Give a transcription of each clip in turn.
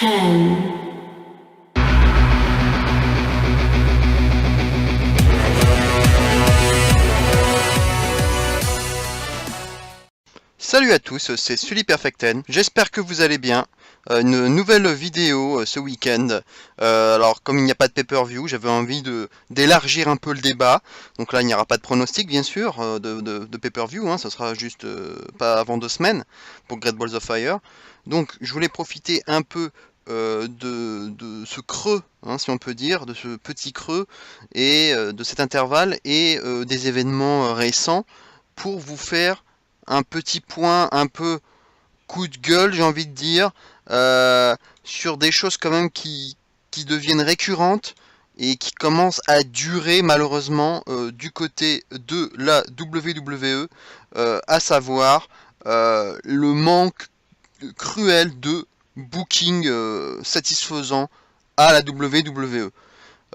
10. Salut à tous, c'est Sully Perfect10, j'espère que vous allez bien. Une nouvelle vidéo ce week-end. Alors comme il n'y a pas de pay-per-view, j'avais envie d'élargir un peu le débat. Donc là il n'y aura pas de pronostic bien sûr de pay-per-view, hein. Ce sera juste pas avant 2 semaines pour Great Balls of Fire. Donc je voulais profiter un peu de ce creux, hein, si on peut dire, de ce petit creux et de cet intervalle et des événements récents pour vous faire un petit point un peu coup de gueule, j'ai envie de dire, sur des choses quand même qui deviennent récurrentes et qui commencent à durer malheureusement du côté de la WWE, à savoir le manque cruel de booking satisfaisant à la WWE.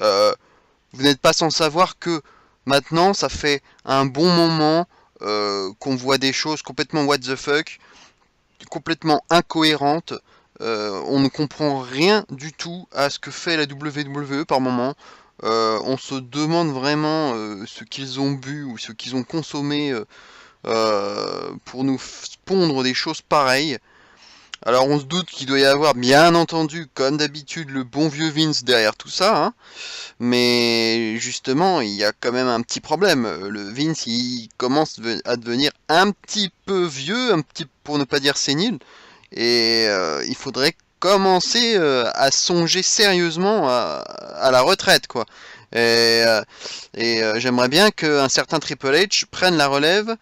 Vous n'êtes pas sans savoir que maintenant ça fait un bon moment qu'on voit des choses complètement what the fuck, complètement incohérentes. On ne comprend rien du tout à ce que fait la WWE par moment. On se demande vraiment ce qu'ils ont bu ou ce qu'ils ont consommé pour nous pondre des choses pareilles. Alors on se doute qu'il doit y avoir bien entendu, comme d'habitude, le bon vieux Vince derrière tout ça, hein. Mais justement, il y a quand même un petit problème. Le Vince, il commence à devenir un petit peu vieux, un petit pour ne pas dire sénile, et il faudrait commencer à songer sérieusement à la retraite, quoi. J'aimerais bien qu'un certain Triple H prenne la relève,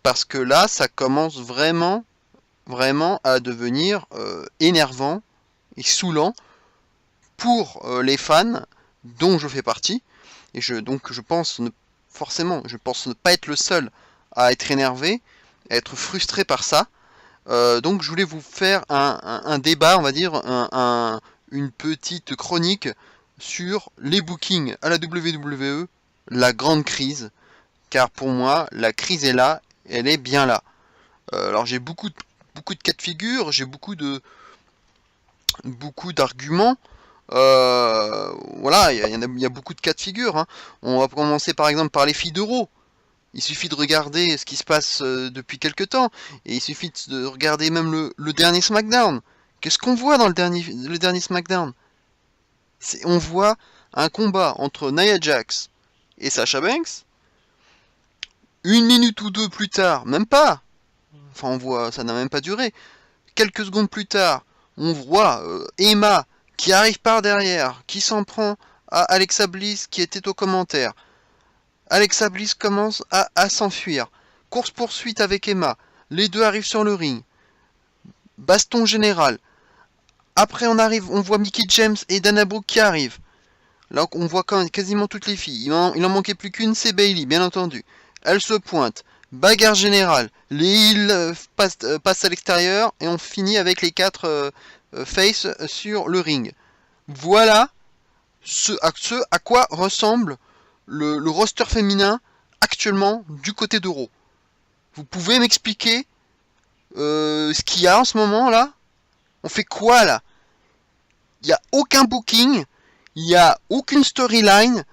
parce que là, ça commence vraiment à devenir énervant et saoulant pour les fans dont je fais partie, et donc je pense ne pas être le seul à être énervé, à être frustré par ça. Donc je voulais vous faire un débat, on va dire, une petite chronique sur les bookings à la WWE, la grande crise, car pour moi la crise est là, elle est bien là. Alors j'ai beaucoup de cas de figure, j'ai beaucoup d'arguments. Voilà, il y a beaucoup de cas de figure, hein. On va commencer par exemple par les filles d'Euro. Il suffit de regarder ce qui se passe depuis quelques temps, et il suffit de regarder même le dernier SmackDown. Qu'est-ce qu'on voit dans le dernier SmackDown? On voit un combat entre Nia Jax et Sasha Banks. Une minute ou deux plus tard, même pas. Enfin, on voit, ça n'a même pas duré. Quelques secondes plus tard, on voit Emma qui arrive par derrière, qui s'en prend à Alexa Bliss qui était au commentaire. Alexa Bliss commence à s'enfuir. Course-poursuite avec Emma. Les deux arrivent sur le ring. Baston général. Après on voit Mickie James et Dana Brooke qui arrivent. Là on voit quasiment toutes les filles. Il en manquait plus qu'une, c'est Bayley, bien entendu. Elle se pointe. Bagarre générale. Les heels passent à l'extérieur et on finit avec les 4 face sur le ring. Voilà ce à quoi ressemble le roster féminin actuellement du côté d'Euro. Vous pouvez m'expliquer ce qu'il y a en ce moment là? On fait quoi là? Il n'y a aucun booking, il n'y a aucune storyline,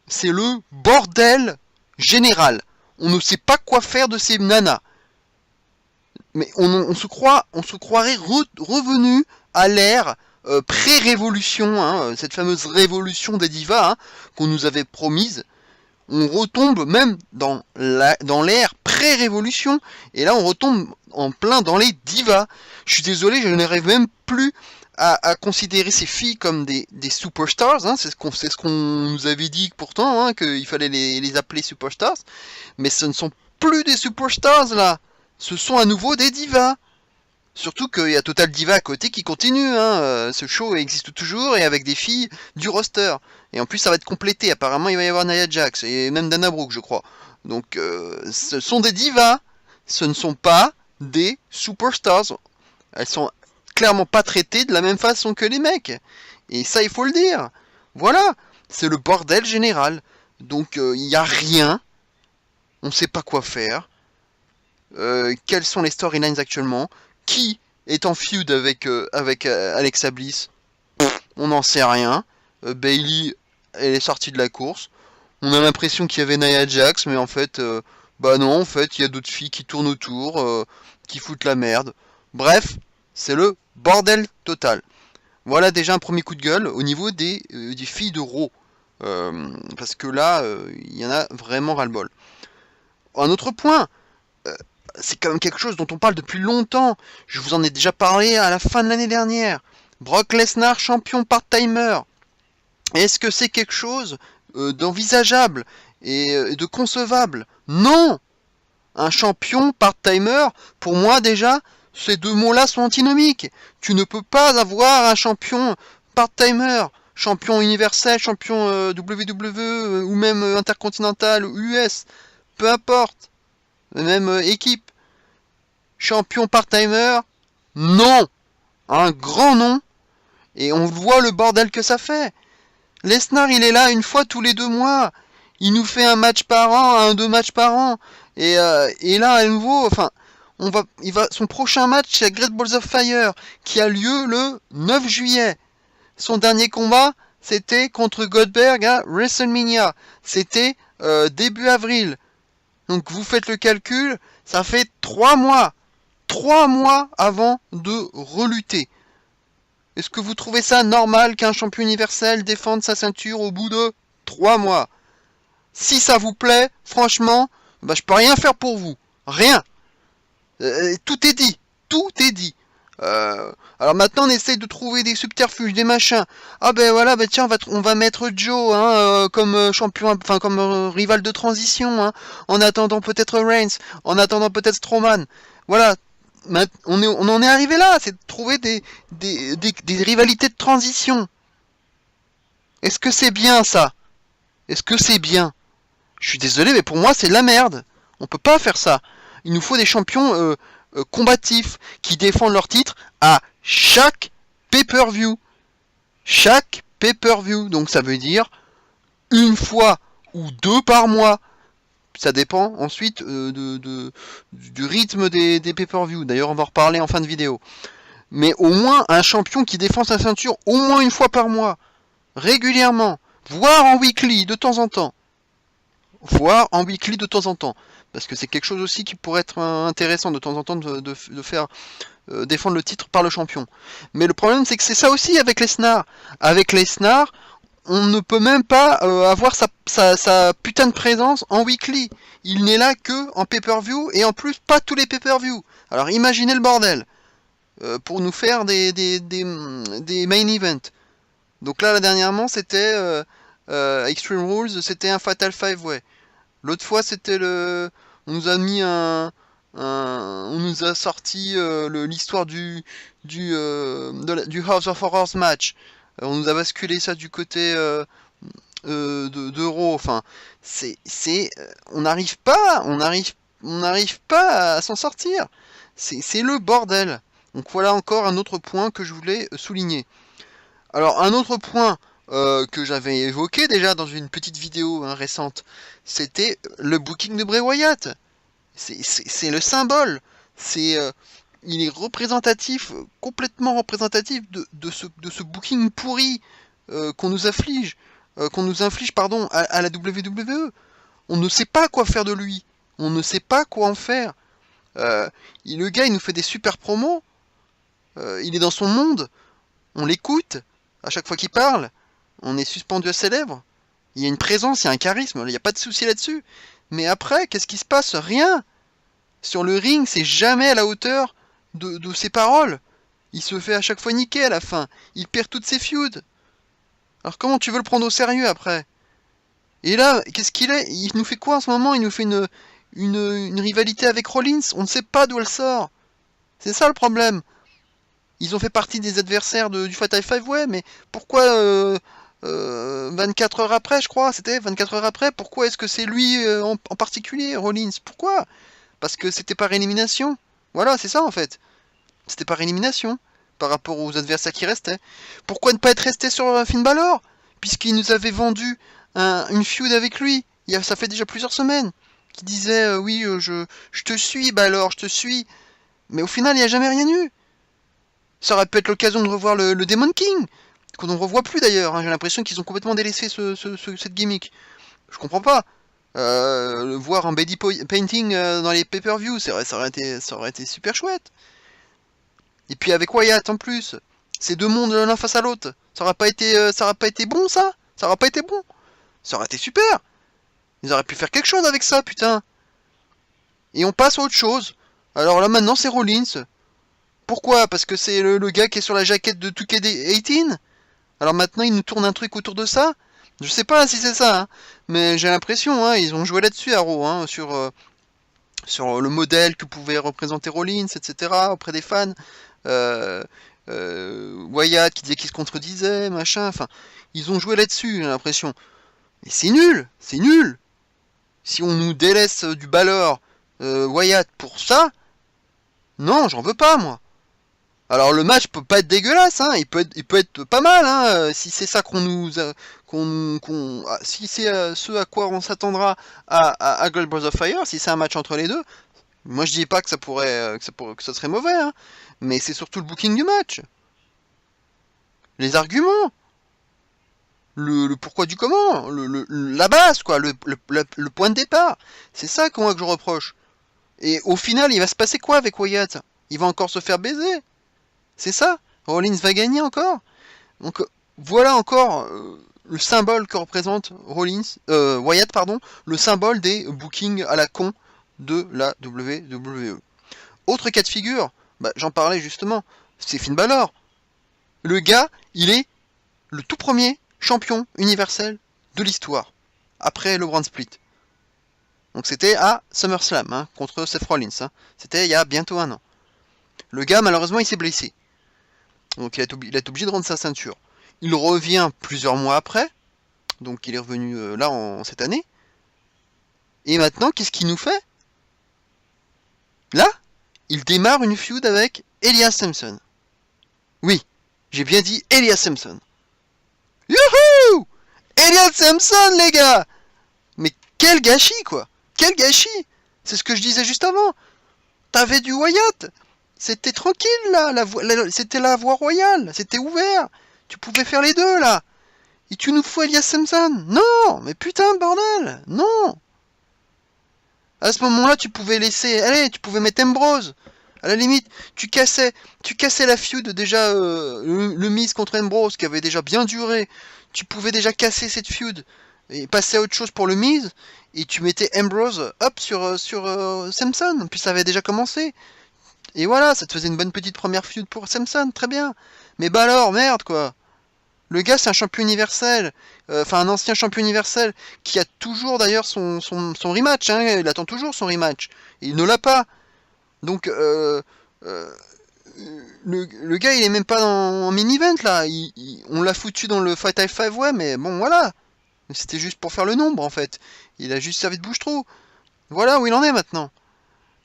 c'est le bordel général. On ne sait pas quoi faire de ces nanas. Mais on se croirait revenu à l'ère pré-révolution, hein, cette fameuse révolution des divas, hein, qu'on nous avait promise. On retombe même dans l'ère pré-révolution, et là on retombe en plein dans les divas. Je suis désolé, je n'arrive même plus à considérer ces filles comme des superstars, hein. C'est ce qu'on nous avait dit pourtant, hein, qu'il fallait les appeler superstars, mais ce ne sont plus des superstars là, ce sont à nouveau des divas. Surtout qu'il y a Total Diva à côté qui continue, hein. Ce show existe toujours et avec des filles du roster. Et en plus ça va être complété, apparemment il va y avoir Nia Jax et même Dana Brooke je crois. Donc ce sont des divas, ce ne sont pas des superstars. Elles sont clairement pas traitées de la même façon que les mecs. Et ça il faut le dire. Voilà, c'est le bordel général. Donc il n'y a rien, on ne sait pas quoi faire. Quelles sont les storylines actuellement? Qui est en feud avec Alexa Bliss? On n'en sait rien. Bayley, elle est sortie de la course. On a l'impression qu'il y avait Nia Jax, mais en fait, bah non, en fait, il y a d'autres filles qui tournent autour, qui foutent la merde. Bref, c'est le bordel total. Voilà déjà un premier coup de gueule au niveau des filles de Raw. Parce que là, il y en a vraiment ras-le-bol. Un autre point, euh, c'est quand même quelque chose dont on parle depuis longtemps. Je vous en ai déjà parlé à la fin de l'année dernière. Brock Lesnar, champion part-timer. Est-ce que c'est quelque chose d'envisageable et de concevable? Non! Un champion part-timer, pour moi déjà, ces deux mots-là sont antinomiques. Tu ne peux pas avoir un champion part-timer, champion universel, champion WWE ou même intercontinental ou US, peu importe, même équipe. Champion part-timer, non! Un grand non! Et on voit le bordel que ça fait. Lesnar, il est là une fois tous les 2 mois. Il nous fait un match par an, 2 matchs par an. Et là, à nouveau, enfin, son prochain match, c'est Great Balls of Fire, qui a lieu le 9 juillet. Son dernier combat, c'était contre Goldberg à WrestleMania. C'était début avril. Donc vous faites le calcul, ça fait 3 mois. 3 mois avant de relutter. Est-ce que vous trouvez ça normal qu'un champion universel défende sa ceinture au bout de 3 mois? Si ça vous plaît, franchement, bah, je peux rien faire pour vous. Rien. Tout est dit. Tout est dit. Alors maintenant on essaye de trouver des subterfuges, des machins. Ah ben voilà, ben tiens, on va mettre Joe hein, comme champion, enfin comme rival de transition, hein, en attendant peut-être Reigns, en attendant peut-être Strowman. Voilà, on en est arrivé là, c'est de trouver des rivalités de transition. Est-ce que c'est bien ça? Est-ce que c'est bien? Je suis désolé, mais pour moi c'est de la merde. On peut pas faire ça. Il nous faut des champions combatifs qui défendent leur titre à chaque pay-per-view. Chaque pay-per-view. Donc ça veut dire une fois ou 2 par mois. Ça dépend ensuite du rythme des pay-per-view. D'ailleurs, on va en reparler en fin de vidéo. Mais au moins un champion qui défend sa ceinture au moins une fois par mois. Régulièrement. Voire en weekly de temps en temps. Voire en weekly de temps en temps. Parce que c'est quelque chose aussi qui pourrait être intéressant de temps en temps de faire défendre le titre par le champion. Mais le problème c'est que c'est ça aussi avec Lesnar. Avec Lesnar, on ne peut même pas avoir sa putain de présence en weekly. Il n'est là que en pay-per-view et en plus pas tous les pay-per-view. Alors imaginez le bordel. Pour nous faire des main events. Donc là, dernièrement, c'était Extreme Rules, c'était un Fatal 5-Way. L'autre fois, c'était on nous a mis on nous a sorti l'histoire du House of Horrors match. On nous a basculé ça du côté d'Euro. Enfin, on n'arrive pas à s'en sortir. C'est le bordel. Donc voilà encore un autre point que je voulais souligner. Alors un autre point que j'avais évoqué déjà dans une petite vidéo hein, récente, c'était le booking de Bray Wyatt. C'est le symbole. Il est représentatif, complètement représentatif de ce booking pourri qu'on nous inflige, pardon, à la WWE. On ne sait pas quoi faire de lui. On ne sait pas quoi en faire. Le gars, il nous fait des super promos. Il est dans son monde. On l'écoute. À chaque fois qu'il parle, on est suspendu à ses lèvres. Il y a une présence, il y a un charisme. Il n'y a pas de souci là-dessus. Mais après, qu'est-ce qui se passe? Rien. Sur le ring, c'est jamais à la hauteur de ses paroles. Il se fait à chaque fois niquer à la fin. Il perd toutes ses feuds. Alors comment tu veux le prendre au sérieux après? Et là, qu'est-ce qu'il est? Il nous fait quoi en ce moment? Il nous fait une rivalité avec Rollins. On ne sait pas d'où elle sort. C'est ça le problème. Ils ont fait partie des adversaires du Fatal 5-Way, mais pourquoi 24 heures après, je crois, c'était 24 heures après, pourquoi est-ce que c'est lui en particulier, Rollins? Pourquoi? Parce que c'était par élimination. Voilà, c'est ça en fait. C'était par élimination par rapport aux adversaires qui restaient. Pourquoi ne pas être resté sur Finn Balor? Puisqu'il nous avait vendu une feud avec lui. Ça fait déjà plusieurs semaines. Qui disait oui, je te suis Balor, je te suis. Mais au final, il n'y a jamais rien eu. Ça aurait pu être l'occasion de revoir le Demon King, qu'on ne revoit plus d'ailleurs. Hein. J'ai l'impression qu'ils ont complètement délaissé cette gimmick. Je comprends pas. Le voir en body painting dans les pay-per-view, ça aurait été super chouette. Et puis avec Wyatt en plus, ces deux mondes l'un face à l'autre, ça aurait pas été bon ça. Ça aurait pas été bon. Ça aurait été super. Ils auraient pu faire quelque chose avec ça, putain. Et on passe à autre chose. Alors là maintenant c'est Rollins. Pourquoi? Parce que c'est le gars qui est sur la jaquette de 2K18. Alors maintenant il nous tourne un truc autour de ça. Je sais pas si c'est ça, hein, mais j'ai l'impression, hein, ils ont joué là-dessus à Raw, hein, sur le modèle que pouvait représenter Rollins, etc. auprès des fans. Euh, Wyatt qui disait qu'il se contredisait, machin. Enfin, ils ont joué là-dessus, j'ai l'impression. Et c'est nul, c'est nul. Si on nous délaisse du Balor, Wyatt pour ça, non, j'en veux pas moi. Alors le match peut pas être dégueulasse, hein, il peut être pas mal, hein, si c'est ça qu'on nous, si c'est ce à quoi on s'attendra à Gold Balls of Fire, si c'est un match entre les deux, moi je dis pas que ça pourrait, que ça serait mauvais, hein, mais c'est surtout le booking du match, les arguments, le pourquoi du comment, la base quoi, le point de départ, c'est ça que je reproche. Et au final, il va se passer quoi avec Wyatt? Il va encore se faire baiser. C'est ça? Rollins va gagner encore? Donc voilà encore le symbole que représente Wyatt, pardon, le symbole des bookings à la con de la WWE. Autre cas de figure, j'en parlais justement, c'est Finn Balor. Le gars, il est le tout premier champion universel de l'histoire, après le Brand Split. Donc c'était à SummerSlam, hein, contre Seth Rollins. Hein. C'était il y a bientôt un an. Le gars, malheureusement, il s'est blessé. Donc il a été obligé de rendre sa ceinture. Il revient plusieurs mois après. Donc il est revenu là cette année. Et maintenant, qu'est-ce qu'il nous fait? Là, il démarre une feud avec Elias Samson. Oui, j'ai bien dit Elias Samson. Youhou! Elias Samson, les gars! Mais quel gâchis, quoi! Quel gâchis! C'est ce que je disais juste avant. T'avais du Wyatt. C'était tranquille, là. C'était la voie royale. C'était ouvert. Tu pouvais faire les deux, là. Et tu nous fous Elias Samson. Non! Mais putain, bordel! Non! À ce moment-là, tu pouvais laisser... Allez, tu pouvais mettre Ambrose. À la limite, tu cassais la feud déjà, le Miz contre Ambrose, qui avait déjà bien duré. Tu pouvais déjà casser cette feud et passer à autre chose pour le Miz. Et tu mettais Ambrose, hop, sur Samson. Puis ça avait déjà commencé. Et voilà, ça te faisait une bonne petite première feud pour Samson, très bien. Mais alors, merde, quoi. Le gars, c'est un champion universel. Enfin, un ancien champion universel qui a toujours d'ailleurs son rematch. Hein, il attend toujours son rematch. Et il ne l'a pas. Donc, le gars, il est même pas en mini-event, là. On l'a foutu dans le Fight High 5, ouais, mais bon, voilà. C'était juste pour faire le nombre, en fait. Il a juste servi de bouche-trou. Voilà où il en est, maintenant.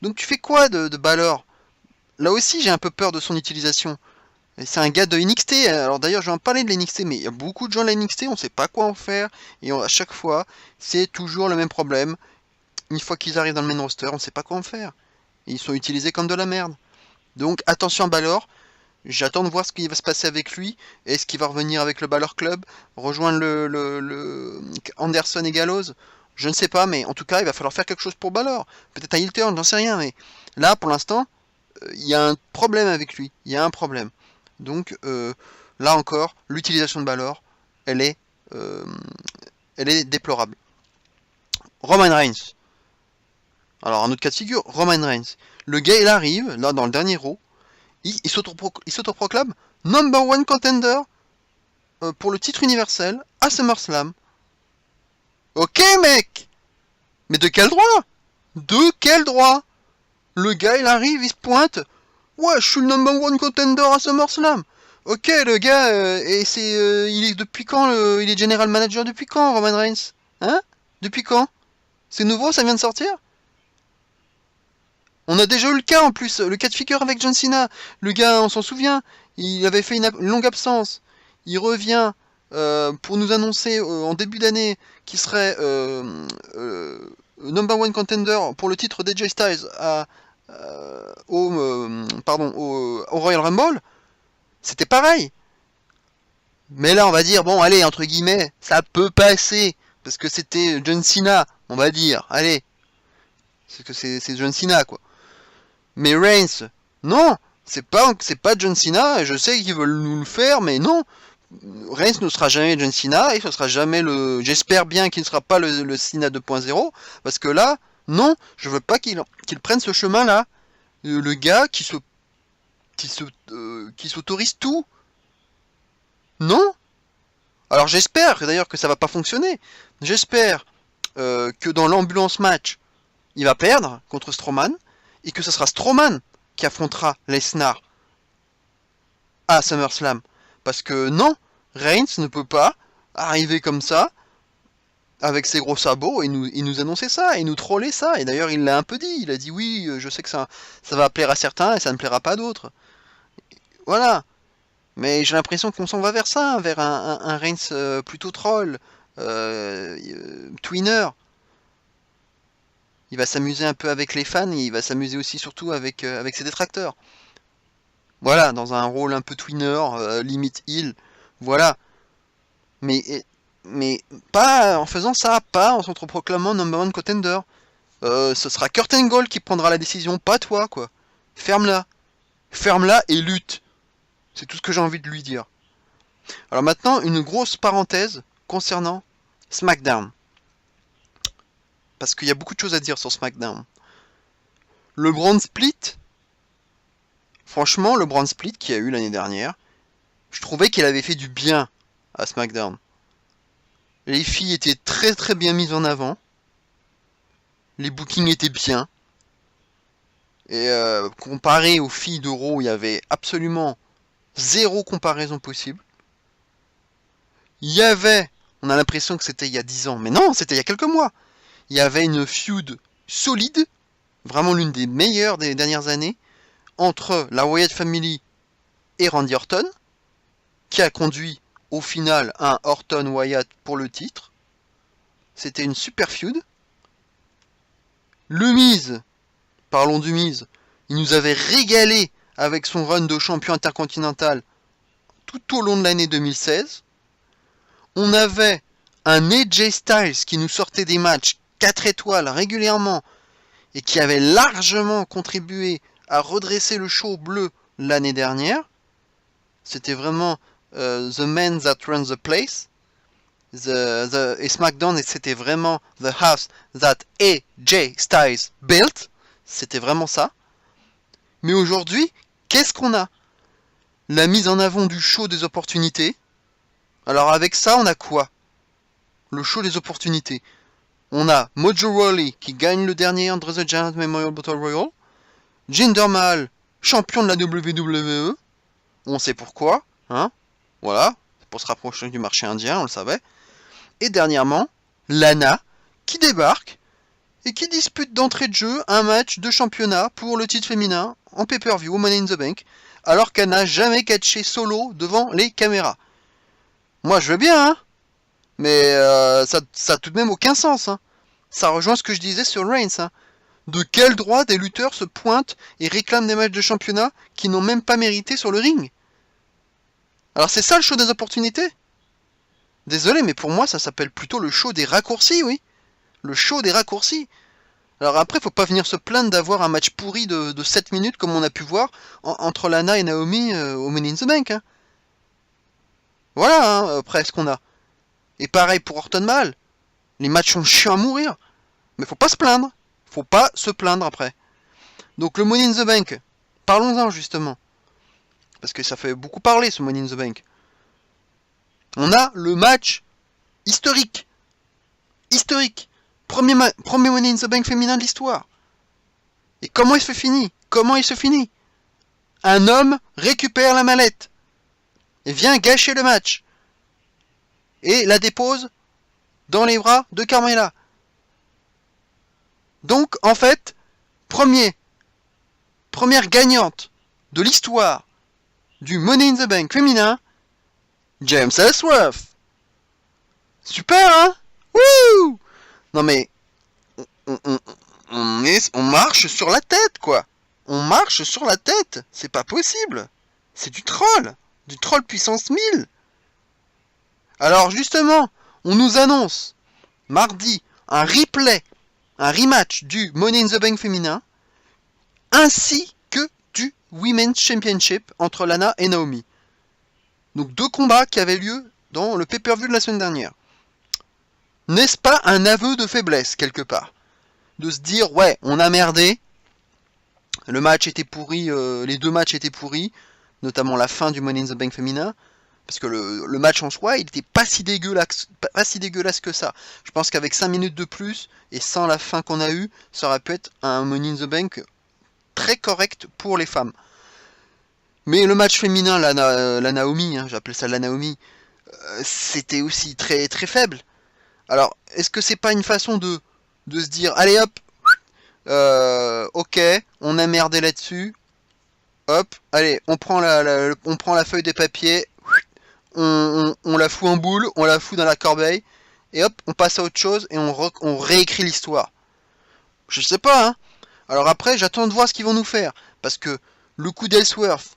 Donc, tu fais quoi de Balor? Là aussi, j'ai un peu peur de son utilisation. C'est un gars de NXT. Alors d'ailleurs, je vais en parler de l'NXT, mais il y a beaucoup de gens de la NXT, on sait pas quoi en faire. Et à chaque fois, c'est toujours le même problème. Une fois qu'ils arrivent dans le main roster, on sait pas quoi en faire. Et ils sont utilisés comme de la merde. Donc attention à Balor. J'attends de voir ce qui va se passer avec lui. Est-ce qu'il va revenir avec le Balor Club? Rejoindre le Anderson et Gallows? Je ne sais pas, mais en tout cas, il va falloir faire quelque chose pour Balor. Peut-être un heel turn, j'en sais rien, mais là, pour l'instant, il y a un problème avec lui. Il y a un problème. Donc là encore, l'utilisation de Balor, elle est déplorable. Roman Reigns. Alors un autre cas de figure, Roman Reigns. Le gars il arrive, là dans le dernier Raw, il s'autoproclame number one contender pour le titre universel à SummerSlam. Ok mec! Mais de quel droit? De quel droit? Le gars il arrive, il se pointe. Ouais, je suis le number one contender à SummerSlam. Ok, le gars, et il est depuis quand il est general manager depuis quand, Roman Reigns? Hein? Depuis quand? C'est nouveau, ça vient de sortir? On a déjà eu le cas en plus, le cas de figure avec John Cena. Le gars, on s'en souvient, il avait fait une longue absence. Il revient pour nous annoncer en début d'année qu'il serait number one contender pour le titre d'AJ Styles au Royal Rumble. C'était pareil. Mais là, on va dire, bon, allez, entre guillemets, ça peut passer. Parce que c'était John Cena, on va dire. Allez. C'est que c'est John Cena, quoi. Mais Reigns, non. C'est pas John Cena. Je sais qu'ils veulent nous le faire, mais non. Reigns ne sera jamais John Cena. Et ce sera jamais le... J'espère bien qu'il ne sera pas le Cena 2.0. Parce que là, non. Je veux pas qu'il prenne ce chemin-là. Le gars qui s'autorise tout. Non. Alors j'espère d'ailleurs que ça va pas fonctionner. J'espère que dans l'ambulance match, il va perdre contre Strowman et que ce sera Strowman qui affrontera Lesnar à SummerSlam. Parce que non, Reigns ne peut pas arriver comme ça avec ses gros sabots et nous annoncer ça et nous troller ça. Et d'ailleurs il l'a un peu dit. Il a dit oui, je sais que ça va plaire à certains et ça ne plaira pas à d'autres. Voilà. Mais j'ai l'impression qu'on s'en va vers ça, vers un Reigns plutôt troll, tweener. Il va s'amuser un peu avec les fans, et il va s'amuser aussi surtout avec ses détracteurs. Voilà, dans un rôle un peu tweener, limite heel. Voilà. Mais, mais pas en faisant ça, pas en s'autoproclamant number one contender. Ce sera Kurt Angle qui prendra la décision, pas toi, quoi. Ferme-la. Ferme-la et lutte. C'est tout ce que j'ai envie de lui dire. Alors maintenant, une grosse parenthèse concernant SmackDown. Parce qu'il y a beaucoup de choses à dire sur SmackDown. Le brand split, franchement, le brand split qu'il y a eu l'année dernière, je trouvais qu'il avait fait du bien à SmackDown. Les filles étaient très très bien mises en avant. Les bookings étaient bien. Et comparé aux filles de Raw, il y avait absolument zéro comparaison possible. Il y avait, on a l'impression que c'était il y a 10 ans, mais non, c'était il y a quelques mois. Il y avait une feud solide, vraiment l'une des meilleures des dernières années, entre la Wyatt Family et Randy Orton, qui a conduit au final un Orton-Wyatt pour le titre. C'était une super feud. Le Miz, parlons du Miz, il nous avait régalé avec son run de champion intercontinental tout au long de l'année 2016. On avait un AJ Styles qui nous sortait des matchs 4 étoiles régulièrement et qui avait largement contribué à redresser le show bleu l'année dernière. C'était vraiment the man that runs the place. Et SmackDown, c'était vraiment the house that AJ Styles built. C'était vraiment ça. Mais aujourd'hui, qu'est-ce qu'on a? La mise en avant du show des opportunités. Alors avec ça, on a quoi? Le show des opportunités. On a Mojo Rawley qui gagne le dernier Andre the Giant Memorial Battle Royal. Jinder Mahal, champion de la WWE. On sait pourquoi, hein? Voilà, pour se rapprocher du marché indien, on le savait. Et dernièrement, Lana qui débarque et qui dispute d'entrée de jeu un match de championnat pour le titre féminin en pay-per-view Money in the Bank, alors qu'elle n'a jamais catché solo devant les caméras. Moi je veux bien, hein, mais ça a tout de même aucun sens. Hein. Ça rejoint ce que je disais sur Reigns. Hein. De quel droit des lutteurs se pointent et réclament des matchs de championnat qui n'ont même pas mérité sur le ring? Alors c'est ça le show des opportunités? Désolé, mais pour moi ça s'appelle plutôt le show des raccourcis, oui. Le show des raccourcis. Alors après, faut pas venir se plaindre d'avoir un match pourri de 7 minutes comme on a pu voir entre Lana et Naomi au Money in the Bank. Hein. Voilà, hein, après ce qu'on a. Et pareil pour Orton Mahal. Les matchs sont chiants à mourir. Mais faut pas se plaindre. Faut pas se plaindre après. Donc le Money in the Bank, parlons-en justement. Parce que ça fait beaucoup parler ce Money in the Bank. On a le match historique. Historique. Premier Money in the Bank féminin de l'histoire. Et comment il se finit? Comment il se finit? Un homme récupère la mallette. Et vient gâcher le match. Et la dépose dans les bras de Carmella. Donc, en fait, première gagnante de l'histoire du Money in the Bank féminin, James Ellsworth. Super, hein? Wouh! Non mais, on marche sur la tête, quoi. On marche sur la tête. C'est pas possible. C'est du troll. Du troll puissance 1000. Alors justement, on nous annonce mardi un replay, un rematch du Money in the Bank féminin, ainsi que du Women's Championship entre Lana et Naomi. Donc 2 combats qui avaient lieu dans le pay-per-view de la semaine dernière. N'est-ce pas un aveu de faiblesse quelque part? De se dire, ouais, on a merdé, le match était pourri, les 2 matchs étaient pourris, notamment la fin du Money in the Bank féminin, parce que le match en soi, il était pas si dégueulasse que ça. Je pense qu'avec 5 minutes de plus, et sans la fin qu'on a eue, ça aurait pu être un Money in the Bank très correct pour les femmes. Mais le match féminin, la Naomi, hein, j'appelle ça la Naomi, c'était aussi très très faible. Alors, est-ce que c'est pas une façon de se dire, allez hop, ok, on a merdé là-dessus, hop, allez, on prend la feuille de papier, on la fout en boule, on la fout dans la corbeille, et hop, on passe à autre chose et on réécrit l'histoire. Je sais pas, hein. Alors après, j'attends de voir ce qu'ils vont nous faire, parce que le coup d'Ellsworth,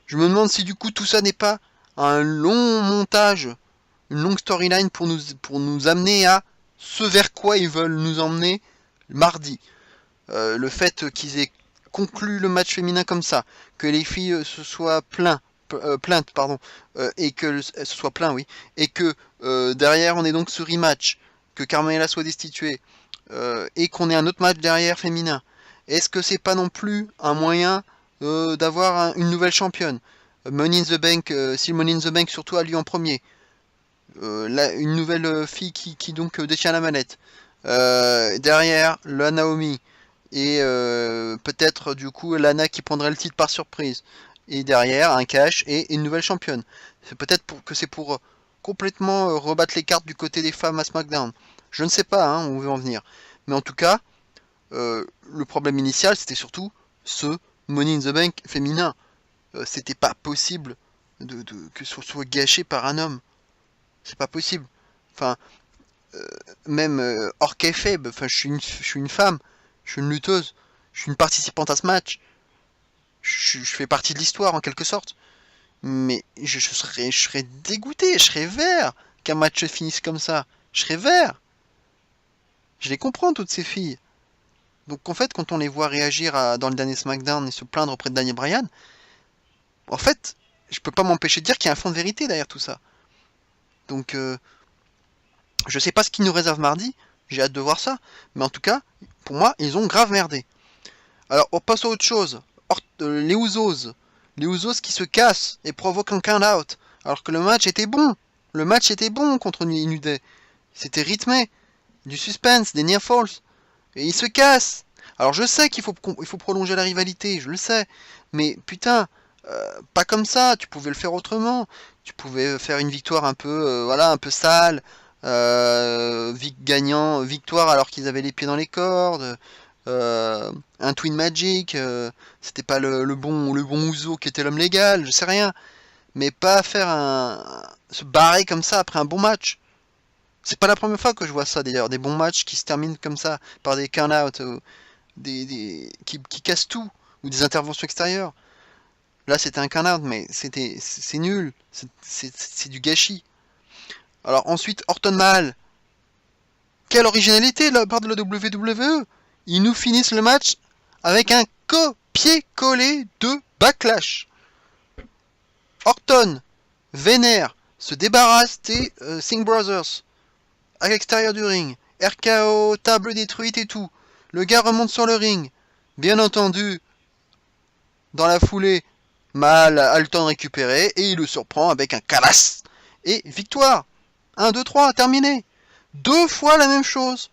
je me demande si du coup tout ça n'est pas un long montage, une longue storyline pour nous amener à ce vers quoi ils veulent nous emmener mardi. Le fait qu'ils aient conclu le match féminin comme ça, que les filles se soient plaintes, et que ce soit plein, oui, et que derrière on ait donc ce rematch, que Carmella soit destituée, et qu'on ait un autre match derrière féminin. Est-ce que c'est pas non plus un moyen d'avoir une nouvelle championne? Money in the Bank, si Money in the Bank surtout a lieu en premier, une nouvelle fille qui donc détient la manette. Derrière, la Naomi. Et peut-être du coup Lana qui prendrait le titre par surprise. Et derrière, un cash et une nouvelle championne. C'est peut-être que c'est pour complètement rebattre les cartes du côté des femmes à SmackDown. Je ne sais pas, hein, où on veut en venir. Mais en tout cas, le problème initial, c'était surtout ce Money in the Bank féminin. C'était pas possible que ce soit gâché par un homme. C'est pas possible. Enfin, même hors kayfabe, enfin, je suis une femme, je suis une lutteuse, je suis une participante à ce match. Je fais partie de l'histoire en quelque sorte. Mais je serais dégoûté, je serais vert qu'un match se finisse comme ça. Je serais vert. Je les comprends, toutes ces filles. Donc en fait, quand on les voit réagir dans le dernier SmackDown et se plaindre auprès de Daniel Bryan, en fait, je peux pas m'empêcher de dire qu'il y a un fond de vérité derrière tout ça. Donc, je sais pas ce qu'ils nous réserve mardi, j'ai hâte de voir ça, mais en tout cas, pour moi, ils ont grave merdé. Alors, on passe à autre chose. Les Usos qui se cassent et provoquent un count-out, alors que le match était bon. Le match était bon contre New Day. C'était rythmé, du suspense, des near falls. Et ils se cassent. Alors je sais qu'il faut prolonger la rivalité, je le sais. Mais putain, pas comme ça, tu pouvais le faire autrement. Tu pouvais faire une victoire un peu, voilà, un peu sale. Victoire alors qu'ils avaient les pieds dans les cordes. Un Twin Magic, c'était pas le bon Uso qui était l'homme légal, je sais rien. Mais pas faire se barrer comme ça après un bon match. C'est pas la première fois que je vois ça d'ailleurs, des bons matchs qui se terminent comme ça, par des count-out, qui cassent tout, ou des interventions extérieures. Là c'était un count-out, mais c'est nul, c'est du gâchis. Alors ensuite, Orton Mahal. Quelle originalité de la part de la WWE! Ils nous finissent le match avec un copier-coller de Backlash. Orton, vénère, se débarrasse des Singh Brothers à l'extérieur du ring. RKO, table détruite et tout. Le gars remonte sur le ring. Bien entendu, dans la foulée, Mahal a le temps de récupérer et il le surprend avec un calasse. Et victoire. 1, 2, 3, terminé. 2 fois la même chose.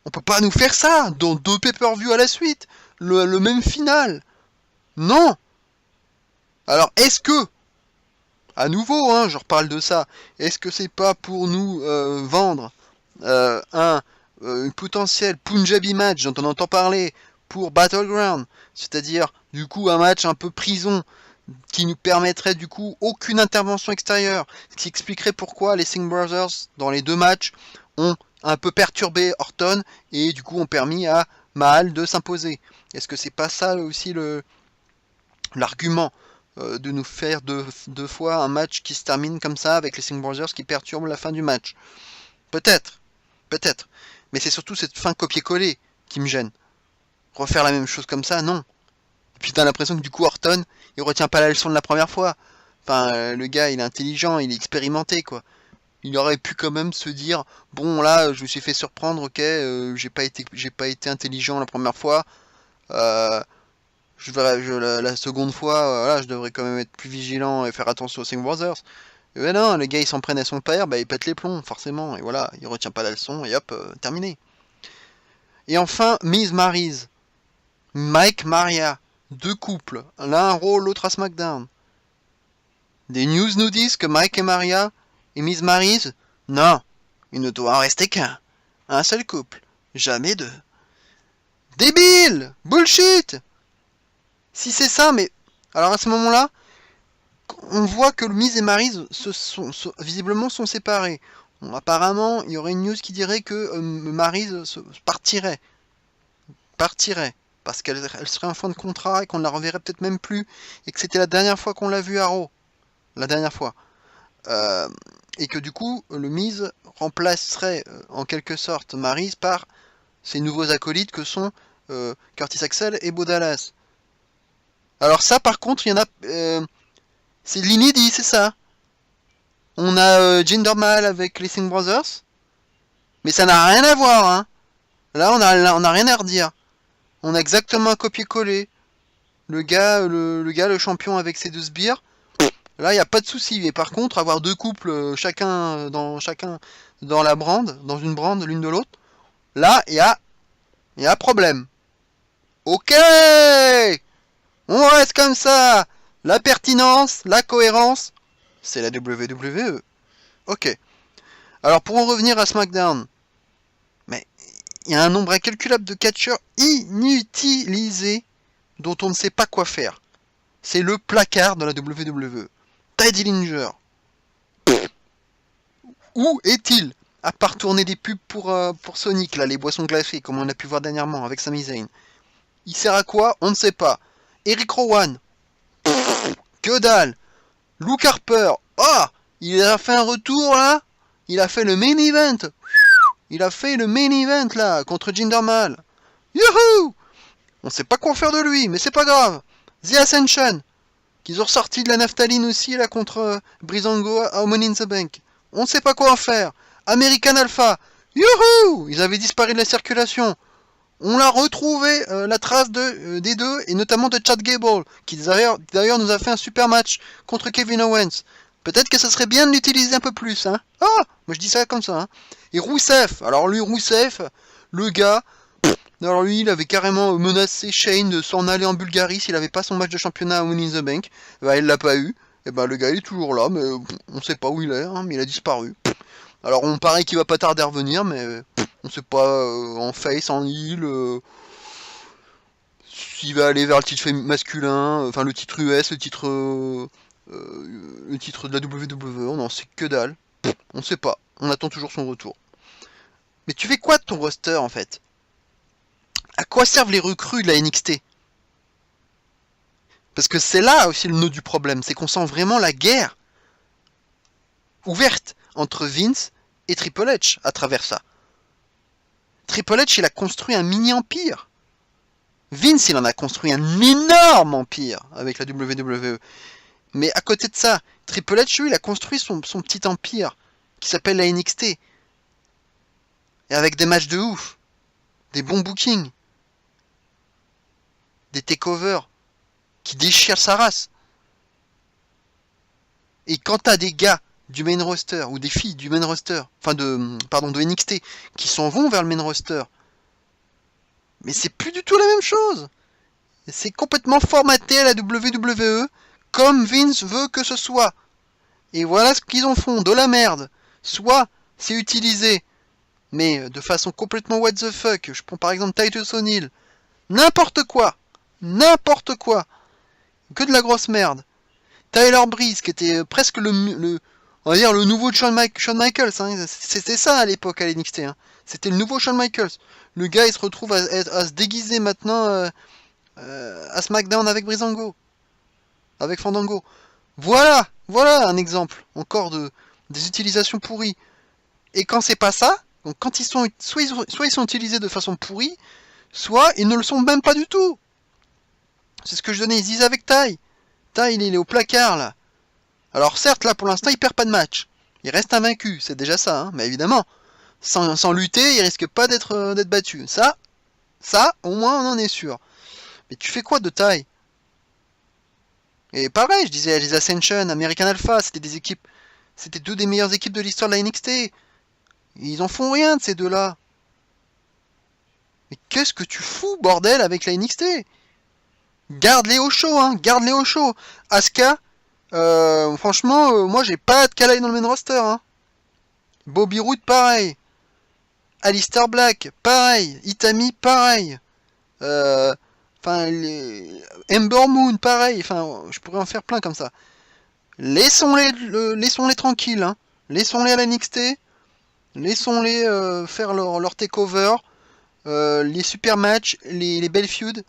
On peut pas nous faire ça dans 2 pay-per-view à la suite. Le même final. Non. Alors est-ce que, à nouveau, hein, je reparle de ça, est-ce que c'est pas pour nous vendre un potentiel Punjabi match dont on entend parler pour Battleground, c'est-à-dire du coup un match un peu prison qui nous permettrait du coup aucune intervention extérieure, ce qui expliquerait pourquoi les Singh Brothers dans les 2 matchs ont un peu perturbé Orton et du coup ont permis à Mahal de s'imposer. Est-ce que c'est pas ça aussi l'argument de nous faire deux fois un match qui se termine comme ça avec les Singh Brothers qui perturbent la fin du match. Peut-être, peut-être. Mais c'est surtout cette fin copier-coller qui me gêne. Refaire la même chose comme ça, non. Et puis t'as l'impression que du coup Orton, il retient pas la leçon de la première fois. Enfin, le gars, il est intelligent, il est expérimenté, quoi. Il aurait pu quand même se dire, bon là, je me suis fait surprendre, ok, j'ai pas été intelligent la première fois. Euh, la seconde fois, voilà, je devrais quand même être plus vigilant et faire attention aux Singh Brothers. Et ben non, le gars il s'en prenne à son père, bah il pète les plombs, forcément, et voilà, il retient pas la leçon, et hop, terminé. Et enfin, Miz Maryse, Mike Maria, deux couples, l'un à Raw, l'autre à SmackDown. Des news nous disent que Mike et Maria et Miz Maryse, non, il ne doit en rester qu'un. Un seul couple, jamais deux. Débile! Bullshit! Si c'est ça, mais... Alors à ce moment-là, on voit que Miz et Maryse visiblement sont séparés. Bon, apparemment, il y aurait une news qui dirait que Maryse partirait. Parce qu'elle serait en fin de contrat et qu'on ne la reverrait peut-être même plus. Et que c'était la dernière fois qu'on l'a vue à Raw. La dernière fois. Et que du coup, le Miz remplacerait en quelque sorte Maryse par ses nouveaux acolytes que sont Curtis Axel et Bo Dallas. Alors ça, par contre, il y en a... c'est l'inédit, c'est ça. On a Jinder Mahal avec les Singh Brothers. Mais ça n'a rien à voir, hein. Là, on a rien à redire. On a exactement un copier-coller. Le gars, le champion avec ses deux sbires. Là, il n'y a pas de souci. Et par contre, avoir deux couples, chacun dans la brande, dans une brande l'une de l'autre, là, il y a problème. Ok! On reste comme ça. La pertinence, la cohérence, c'est la WWE. Ok. Alors pour en revenir à SmackDown, mais il y a un nombre incalculable de catcheurs inutilisés dont on ne sait pas quoi faire. C'est le placard de la WWE. Teddy Dillinger. Où est-il? À part tourner des pubs pour Sonic, là, les boissons glacées, comme on a pu voir dernièrement avec Sami Zayn. Il sert à quoi? On ne sait pas. Eric Rowan. Que dalle. Luke Harper. Oh, il a fait un retour là. Il a fait le main event. Il a fait le main event là contre Jinder Mahal. Youhou. On sait pas quoi faire de lui, mais c'est pas grave. The Ascension, qu'ils ont ressorti de la naphtaline aussi là contre Breezango à Money in the Bank. On sait pas quoi en faire. American Alpha. Youhou. Ils avaient disparu de la circulation. On l'a retrouvé, la trace des deux, et notamment de Chad Gable, qui d'ailleurs nous a fait un super match contre Kevin Owens. Peut-être que ça serait bien de l'utiliser un peu plus, hein. Ah, moi je dis ça comme ça, hein. Et Rousseff, alors lui, Rousseff, le gars, alors lui, il avait carrément menacé Shane de s'en aller en Bulgarie s'il avait pas son match de championnat à Money in the Bank. Bah, il l'a pas eu. Et bah, le gars, il est toujours là, mais on sait pas où il est, hein, mais il a disparu. Alors, on paraît qu'il va pas tarder à revenir, mais on sait pas en face, en heel, s'il va aller vers le titre masculin, enfin le titre US, le titre de la WWE, on en sait que dalle. On sait pas, on attend toujours son retour. Mais tu fais quoi de ton roster en fait? À quoi servent les recrues de la NXT? Parce que c'est là aussi le nœud du problème, c'est qu'on sent vraiment la guerre ouverte entre Vince et Triple H à travers ça. Triple H, il a construit un mini-empire. Vince, il en a construit un énorme empire avec la WWE. Mais à côté de ça, Triple H, lui, il a construit son petit empire qui s'appelle la NXT. Et avec des matchs de ouf, des bons bookings, des takeovers qui déchirent sa race. Et quand t'as des gars du main roster ou des filles du main roster, de NXT, qui s'en vont vers le main roster, mais c'est plus du tout la même chose. C'est complètement formaté à la WWE comme Vince veut que ce soit. Et voilà ce qu'ils en font, de la merde. Soit c'est utilisé, mais de façon complètement what the fuck. Je prends par exemple Titus O'Neil. N'importe quoi. N'importe quoi. Que de la grosse merde. Tyler Breeze, qui était presque on va dire le nouveau Shawn Michaels. Hein. C'était ça à l'époque à l'NXT. Hein. C'était le nouveau Shawn Michaels. Le gars, il se retrouve à se déguiser maintenant à SmackDown avec Breezango. avec Fandango. Voilà un exemple encore des utilisations pourries. Et quand c'est pas ça, donc quand ils sont soit ils sont utilisés de façon pourrie, soit ils ne le sont même pas du tout. C'est ce que je donnais, ils disent avec Tai. Tai, il est au placard là. Alors certes, là pour l'instant, il perd pas de match. Il reste invaincu, c'est déjà ça, hein, mais évidemment, sans lutter, il risque pas d'être battu. Ça, au moins on en est sûr. Mais tu fais quoi de Tai? Et pareil, je disais les Ascension, American Alpha, c'était deux des meilleures équipes de l'histoire de la NXT. Ils en font rien de ces deux-là. Mais qu'est-ce que tu fous, bordel, avec la NXT? Garde-les au chaud, hein, garde-les au chaud. Asuka, franchement, moi j'ai pas de Kalai dans le main roster, hein. Bobby Roode, pareil. Alistair Black, pareil. Itami, pareil. Enfin, Ember Moon, pareil. Enfin, je pourrais en faire plein comme ça. Laissons-les tranquilles, hein. Laissons-les à la NXT. Laissons-les faire leur takeover. Les super matchs, les belles feuds.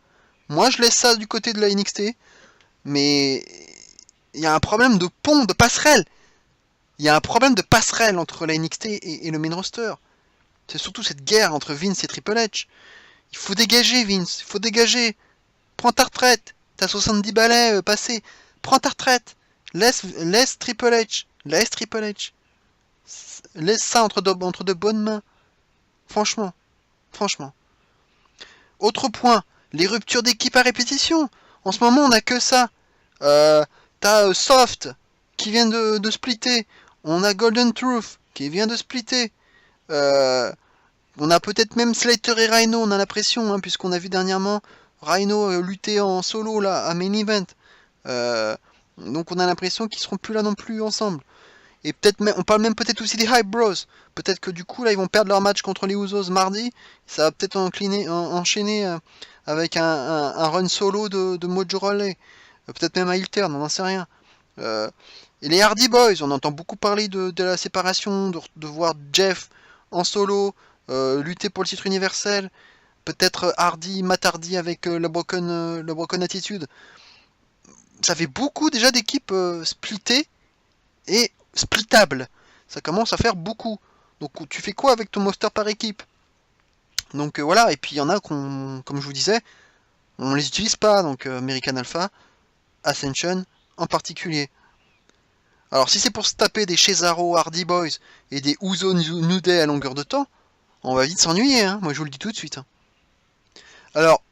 Moi, je laisse ça du côté de la NXT. Mais il y a un problème de pont, de passerelle. Il y a un problème de passerelle entre la NXT et le main roster. C'est surtout cette guerre entre Vince et Triple H. Il faut dégager, Vince. Il faut dégager. Prends ta retraite. T'as 70 balais passés. Prends ta retraite. Laisse Triple H. Laisse Triple H. Laisse ça entre de bonnes mains. Franchement. Autre point. Les ruptures d'équipe à répétition. En ce moment, on n'a que ça. T'as Soft qui vient de splitter. On a Golden Truth qui vient de splitter. On a peut-être même Slater et Rhino, on a l'impression, hein, puisqu'on a vu dernièrement Rhino lutter en solo là à Main Event. Donc on a l'impression qu'ils seront plus là non plus ensemble. Et peut-être on parle même peut-être aussi des Hype Bros. Peut-être que du coup là ils vont perdre leur match contre les Usos mardi. Ça va peut-être enchaîner avec un run solo de Mojo Rawley. Peut-être même à heel turn, on n'en sait rien. Et les Hardy Boys, on entend beaucoup parler de la séparation, de voir Jeff en solo, lutter pour le titre universel. Peut-être Matt Hardy avec la Broken Attitude. Ça fait beaucoup déjà d'équipes splittées et splittables. Ça commence à faire beaucoup. Donc tu fais quoi avec ton monster par équipe? Donc voilà, et puis il y en a comme je vous disais, on les utilise pas, donc American Alpha, Ascension en particulier. Alors si c'est pour se taper des Cesaro, Hardy Boys et des Uso New Day à longueur de temps, on va vite s'ennuyer, hein. Moi je vous le dis tout de suite. Hein. Alors,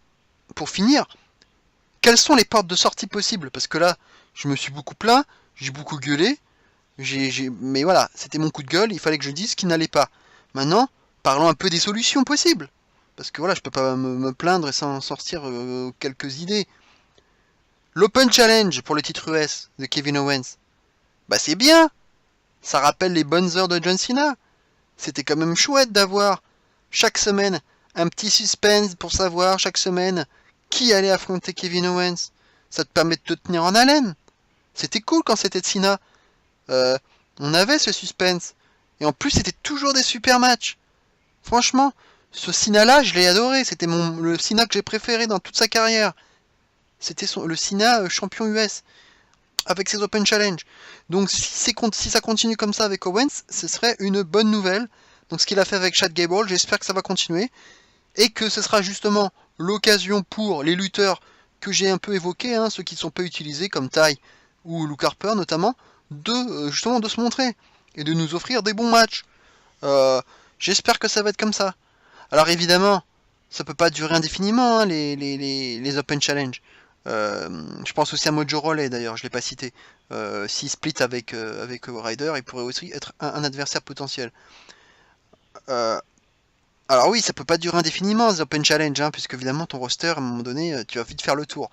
pour finir, quelles sont les portes de sortie possibles? Parce que là, je me suis beaucoup plaint, j'ai beaucoup gueulé, mais voilà, c'était mon coup de gueule, il fallait que je dise ce qui n'allait pas. Maintenant, parlons un peu des solutions possibles. Parce que voilà, je peux pas me plaindre et sans sortir quelques idées. L'Open Challenge pour le titre US de Kevin Owens. Bah c'est bien. Ça rappelle les bonnes heures de John Cena. C'était quand même chouette d'avoir chaque semaine un petit suspense pour savoir chaque semaine qui allait affronter Kevin Owens. Ça te permet de te tenir en haleine. C'était cool quand c'était Cena. On avait ce suspense. Et en plus, c'était toujours des super matchs. Franchement, ce Cena-là, je l'ai adoré. C'était le Cena que j'ai préféré dans toute sa carrière. C'était le Cena champion US. Avec ses Open Challenge. Donc si ça continue comme ça avec Owens, ce serait une bonne nouvelle. Donc ce qu'il a fait avec Chad Gable, j'espère que ça va continuer. Et que ce sera justement l'occasion pour les lutteurs que j'ai un peu évoqués, hein, ceux qui ne sont pas utilisés, comme Ty ou Luke Harper notamment, justement de se montrer et de nous offrir des bons matchs. J'espère que ça va être comme ça. Alors évidemment, ça peut pas durer indéfiniment, hein, les Open Challenge. Je pense aussi à Mojo Rawley d'ailleurs, je l'ai pas cité. S'il split avec Ryder, il pourrait aussi être un adversaire potentiel. Alors oui, ça peut pas durer indéfiniment les Open Challenge, hein, puisque évidemment ton roster, à un moment donné, tu vas vite faire le tour.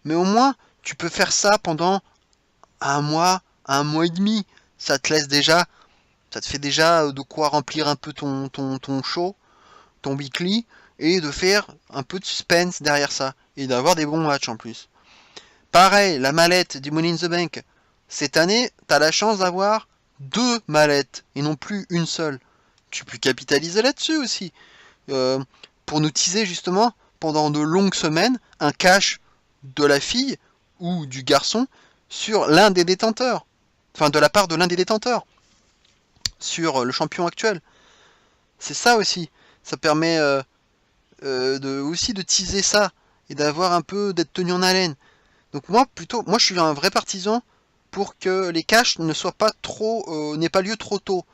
Mais au moins, tu peux faire ça pendant un mois et demi. Ça te laisse déjà, ça te fait déjà de quoi remplir un peu ton show, ton weekly, et de faire un peu de suspense derrière ça. Et d'avoir des bons matchs en plus. Pareil, la mallette du Money in the Bank. Cette année, t'as la chance d'avoir 2 mallettes, et non plus une seule. Tu peux capitaliser là-dessus aussi. Pour nous teaser justement, pendant de longues semaines, un cash de la fille, ou du garçon, sur l'un des détenteurs, enfin de la part de l'un des détenteurs, sur le champion actuel. C'est ça aussi. Ça permet aussi de teaser ça et d'avoir un peu d'être tenu en haleine. Donc moi je suis un vrai partisan pour que les caches ne soient pas trop, n'aient pas lieu trop tôt,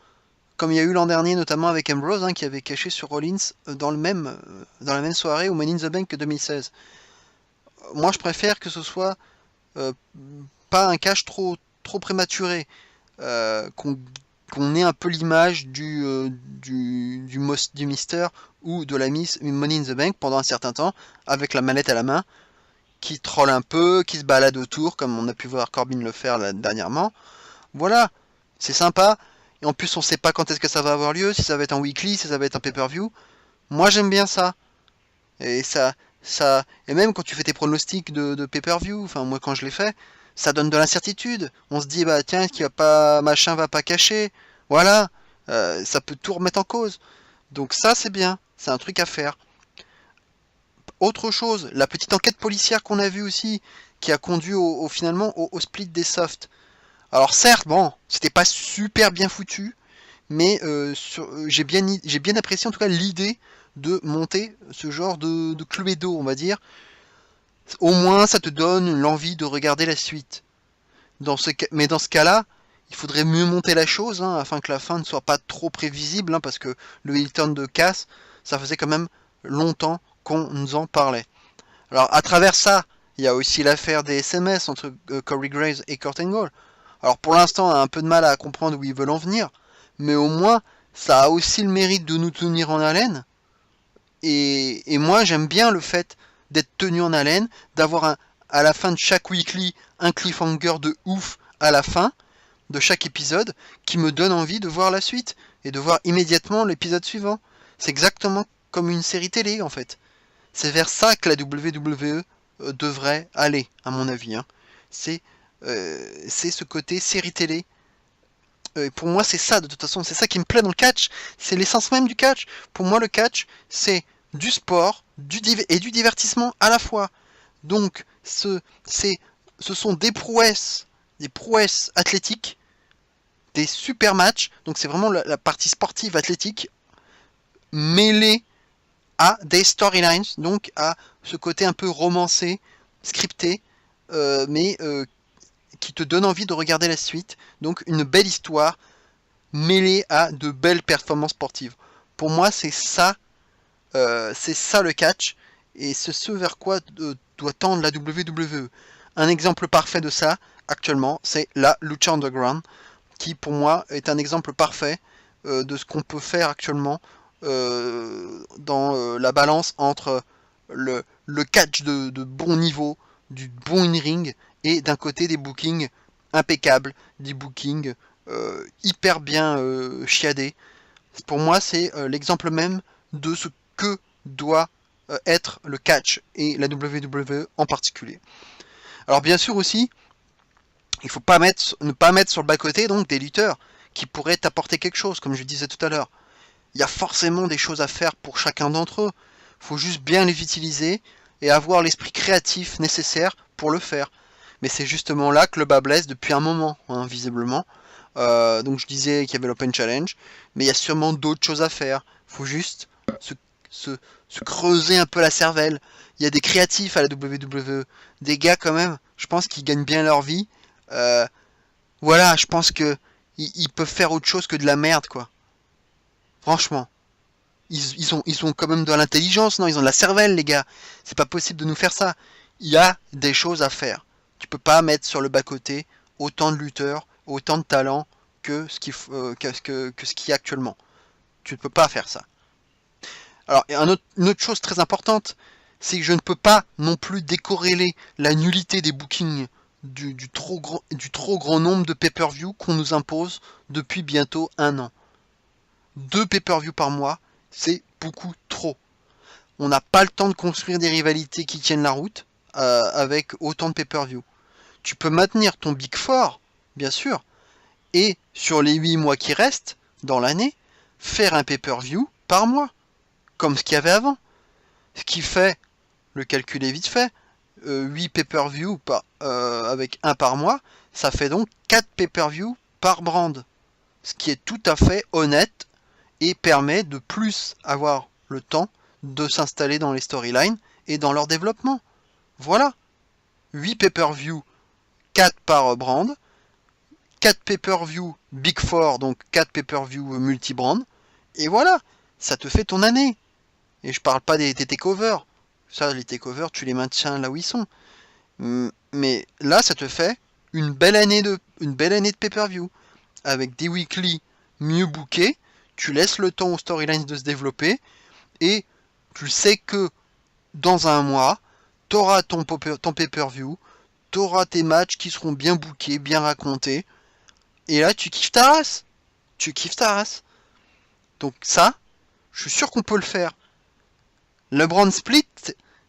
comme il y a eu l'an dernier notamment avec Ambrose qui avait caché sur Rollins dans la même soirée au Money in the Bank 2016. Moi je préfère que ce soit euh, pas un cache trop prématuré, qu'on ait un peu l'image du Mister ou de la Miss Money in the Bank pendant un certain temps, avec la mallette à la main, qui troll un peu, qui se balade autour, comme on a pu voir Corbin le faire là, dernièrement. Voilà, c'est sympa. Et en plus, on sait pas quand est-ce que ça va avoir lieu, si ça va être en weekly, si ça va être en pay-per-view. Moi, j'aime bien ça. Et et même quand tu fais tes pronostics de pay-per-view, enfin, moi, quand je l'ai fait, ça donne de l'incertitude. On se dit, bah, tiens, qui va pas, machin va pas cacher. Voilà. Ça peut tout remettre en cause. Donc ça, c'est bien. C'est un truc à faire. Autre chose, la petite enquête policière qu'on a vue aussi, qui a conduit finalement au split des softs. Alors certes, bon, c'était pas super bien foutu, mais j'ai bien apprécié en tout cas l'idée de monter ce genre de cluedo, on va dire. Au moins, ça te donne l'envie de regarder la suite. Mais dans ce cas-là, il faudrait mieux monter la chose, afin que la fin ne soit pas trop prévisible, parce que le heel turn de Cass, ça faisait quand même longtemps qu'on nous en parlait. Alors, à travers ça, il y a aussi l'affaire des SMS entre Corey Graves et Kurt Angle. Alors, pour l'instant, on a un peu de mal à comprendre où ils veulent en venir, mais au moins, ça a aussi le mérite de nous tenir en haleine. Et moi, j'aime bien le fait d'être tenu en haleine, d'avoir à la fin de chaque weekly un cliffhanger de ouf à la fin de chaque épisode qui me donne envie de voir la suite et de voir immédiatement l'épisode suivant. C'est exactement comme une série télé en fait. C'est vers ça que la WWE devrait aller, à mon avis. C'est ce côté série télé. Pour moi, c'est ça, de toute façon, c'est ça qui me plaît dans le catch. C'est l'essence même du catch. Pour moi, le catch, c'est du sport et du divertissement à la fois. Donc, ce sont des prouesses athlétiques, des super matchs. Donc, c'est vraiment la partie sportive athlétique mêlée à des storylines, donc à ce côté un peu romancé, scripté, mais qui te donne envie de regarder la suite. Donc une belle histoire mêlée à de belles performances sportives. Pour moi, c'est ça le catch, et c'est ce vers quoi doit tendre la WWE. Un exemple parfait de ça, actuellement, c'est la Lucha Underground, qui pour moi est un exemple parfait de ce qu'on peut faire actuellement dans la balance entre le catch de bon niveau, du bon in-ring, et d'un côté des bookings impeccables, des bookings hyper bien chiadés. Pour moi, c'est l'exemple même de ce que doit être le catch et la WWE en particulier. Alors bien sûr aussi, il faut ne pas mettre sur le bas-côté donc des lutteurs qui pourraient t'apporter quelque chose, comme je disais tout à l'heure. Il y a forcément des choses à faire pour chacun d'entre eux. Il faut juste bien les utiliser et avoir l'esprit créatif nécessaire pour le faire. Mais c'est justement là que le bas blesse depuis un moment, visiblement. Donc je disais qu'il y avait l'Open Challenge, mais il y a sûrement d'autres choses à faire. Il faut juste se creuser un peu la cervelle. Il y a des créatifs à la WWE, des gars quand même, je pense qu'ils gagnent bien leur vie. Voilà, je pense que ils peuvent faire autre chose que de la merde, quoi. Franchement. Ils ont quand même de l'intelligence, non? Ils ont de la cervelle, les gars. C'est pas possible de nous faire ça. Il y a des choses à faire. Tu peux pas mettre sur le bas-côté autant de lutteurs, autant de talents que ce qu'il y a actuellement. Tu ne peux pas faire ça. Alors, une autre chose très importante, c'est que je ne peux pas non plus décorréler la nullité des bookings du trop grand nombre de pay-per-view qu'on nous impose depuis bientôt un an. 2 pay-per-view par mois, c'est beaucoup trop. On n'a pas le temps de construire des rivalités qui tiennent la route avec autant de pay-per-view. Tu peux maintenir ton Big Four, bien sûr, et sur les 8 mois qui restent dans l'année, faire un pay-per-view par mois, comme ce qu'il y avait avant. Ce qui fait, le calcul est vite fait, 8 pay-per-view avec un par mois, ça fait donc 4 pay-per-view par brand. Ce qui est tout à fait honnête et permet de plus avoir le temps de s'installer dans les storylines et dans leur développement. Voilà. 8 pay-per-view, 4 par brand, 4 pay-per-view Big Four, donc 4 pay-per-view multi-brand, et voilà, ça te fait ton année. Et je parle pas des takeovers. Ça, les takeovers, tu les maintiens là où ils sont. Mais là, ça te fait une belle année de pay-per-view. Avec des weekly mieux bookés, tu laisses le temps aux storylines de se développer, et tu sais que dans un mois, t'auras ton pay-per-view, t'auras tes matchs qui seront bien bookés, bien racontés, et là, tu kiffes ta race. Tu kiffes ta race. Donc ça, je suis sûr qu'on peut le faire. Le brand split,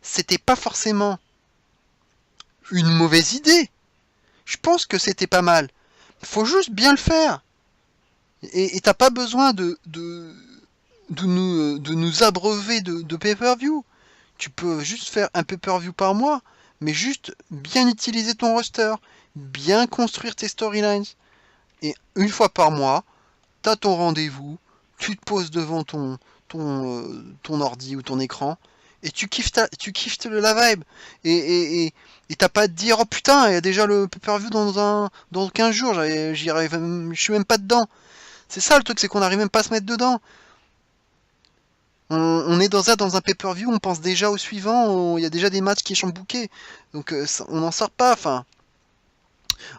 c'était pas forcément une mauvaise idée. Je pense que c'était pas mal. Faut juste bien le faire. Et t'as pas besoin de nous abreuver de pay-per-view. Tu peux juste faire un pay-per-view par mois, mais juste bien utiliser ton roster, bien construire tes storylines. Et une fois par mois, t'as ton rendez-vous, tu te poses devant ton ordi ou ton écran, et tu kiffes la vibe. Et t'as pas à te dire, oh putain, il y a déjà le pay-per-view dans 15 jours, je suis même pas dedans. C'est ça le truc, c'est qu'on n'arrive même pas à se mettre dedans. On est dans un pay-per-view, on pense déjà au suivant, il y a déjà des matchs qui sont bookés. Donc on n'en sort pas, enfin.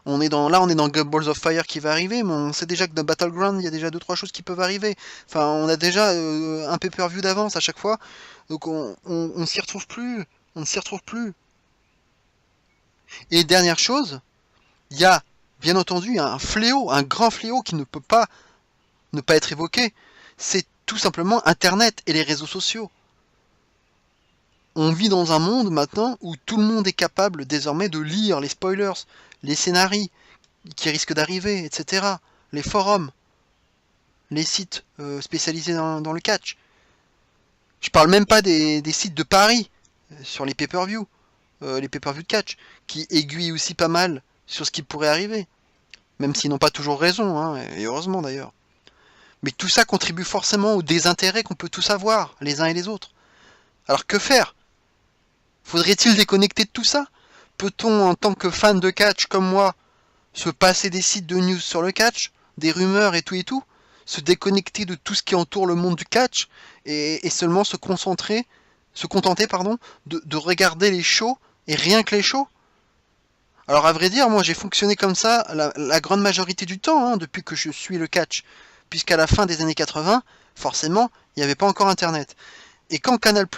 On est dans Balls of Fire qui va arriver, mais on sait déjà que dans Battleground, il y a déjà 2-3 choses qui peuvent arriver. Enfin, on a déjà un pay-per-view d'avance à chaque fois, donc on s'y retrouve plus. On ne s'y retrouve plus. Et dernière chose, il y a bien entendu un fléau, un grand fléau qui ne peut pas ne pas être évoqué. C'est tout simplement Internet et les réseaux sociaux. On vit dans un monde maintenant où tout le monde est capable désormais de lire les spoilers, les scénarios qui risquent d'arriver, etc. Les forums, les sites spécialisés dans le catch. Je parle même pas des sites de paris sur les pay-per-view, les pay-per-view de catch, qui aiguillent aussi pas mal sur ce qui pourrait arriver. Même s'ils n'ont pas toujours raison, hein, et heureusement d'ailleurs. Mais tout ça contribue forcément au désintérêt qu'on peut tous avoir, les uns et les autres. Alors que faire? Faudrait-il déconnecter de tout ça? Peut-on, en tant que fan de catch comme moi, se passer des sites de news sur le catch, des rumeurs et tout, se déconnecter de tout ce qui entoure le monde du catch, et seulement se contenter, de regarder les shows, et rien que les shows? Alors à vrai dire, moi j'ai fonctionné comme ça la grande majorité du temps, hein, depuis que je suis le catch. Puisqu'à la fin des années 80, forcément, il n'y avait pas encore Internet. Et quand Canal+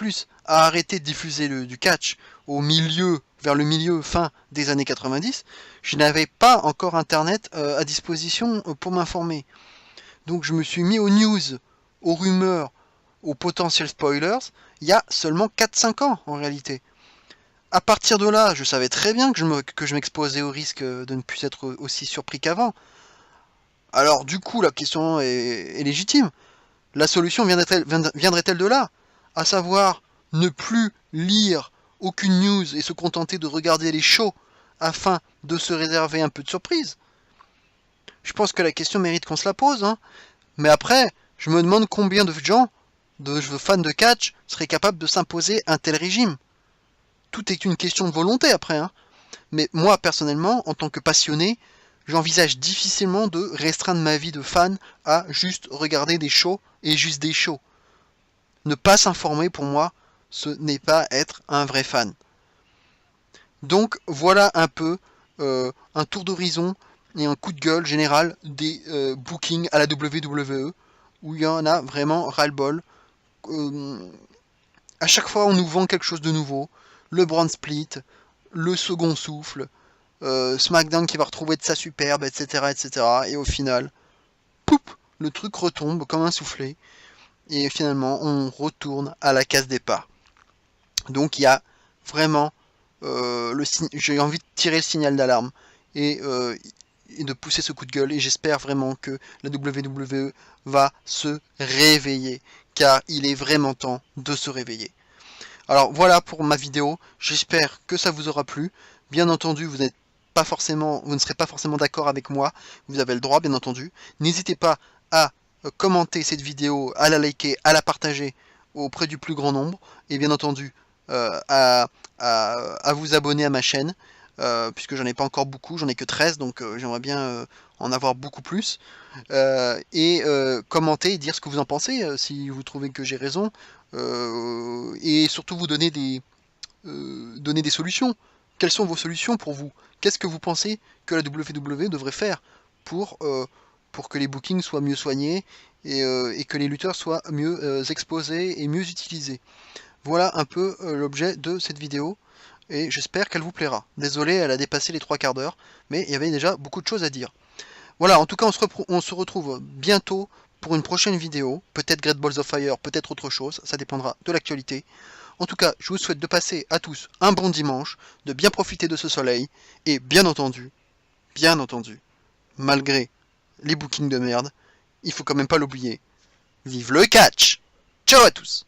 a arrêté de diffuser du catch vers le milieu fin des années 90, je n'avais pas encore Internet à disposition pour m'informer. Donc je me suis mis aux news, aux rumeurs, aux potentiels spoilers, il y a seulement 4-5 ans en réalité. À partir de là, je savais très bien que je m'exposais au risque de ne plus être aussi surpris qu'avant. Alors du coup, la question est légitime. La solution viendrait-elle de là? À savoir, ne plus lire aucune news et se contenter de regarder les shows afin de se réserver un peu de surprise? Je pense que la question mérite qu'on se la pose, hein. Mais après, je me demande combien de gens, de fans de catch, seraient capables de s'imposer un tel régime. Tout est une question de volonté après, hein. Mais moi, personnellement, en tant que passionné, j'envisage difficilement de restreindre ma vie de fan à juste regarder des shows et juste des shows. Ne pas s'informer, pour moi, ce n'est pas être un vrai fan. Donc voilà un peu un tour d'horizon et un coup de gueule général des bookings à la WWE, où il y en a vraiment ras-le-bol. À chaque fois on nous vend quelque chose de nouveau, le brand split, le second souffle, SmackDown qui va retrouver de sa superbe, etc., etc. Et au final, poup, le truc retombe comme un soufflé. Et finalement, on retourne à la case départ. Donc il y a vraiment j'ai envie de tirer le signal d'alarme et de pousser ce coup de gueule. Et j'espère vraiment que la WWE va se réveiller, car il est vraiment temps de se réveiller. Alors voilà pour ma vidéo, j'espère que ça vous aura plu. Bien entendu, vous ne serez pas forcément d'accord avec moi, vous avez le droit bien entendu. N'hésitez pas à commenter cette vidéo, à la liker, à la partager auprès du plus grand nombre, et bien entendu à vous abonner à ma chaîne, puisque j'en ai pas encore beaucoup, j'en ai que 13, donc j'aimerais bien en avoir beaucoup plus. Et commenter et dire ce que vous en pensez, si vous trouvez que j'ai raison, et surtout vous donner des solutions. Quelles sont vos solutions pour vous? Qu'est-ce que vous pensez que la WWE devrait faire pour que les bookings soient mieux soignés et que les lutteurs soient mieux exposés et mieux utilisés? Voilà un peu l'objet de cette vidéo et j'espère qu'elle vous plaira. Désolé, elle a dépassé les 3 quarts d'heure, mais il y avait déjà beaucoup de choses à dire. Voilà, en tout cas, on se retrouve bientôt pour une prochaine vidéo. Peut-être Great Balls of Fire, peut-être autre chose, ça dépendra de l'actualité. En tout cas, je vous souhaite de passer à tous un bon dimanche, de bien profiter de ce soleil, et bien entendu, malgré les bookings de merde, il faut quand même pas l'oublier. Vive le catch! Ciao à tous!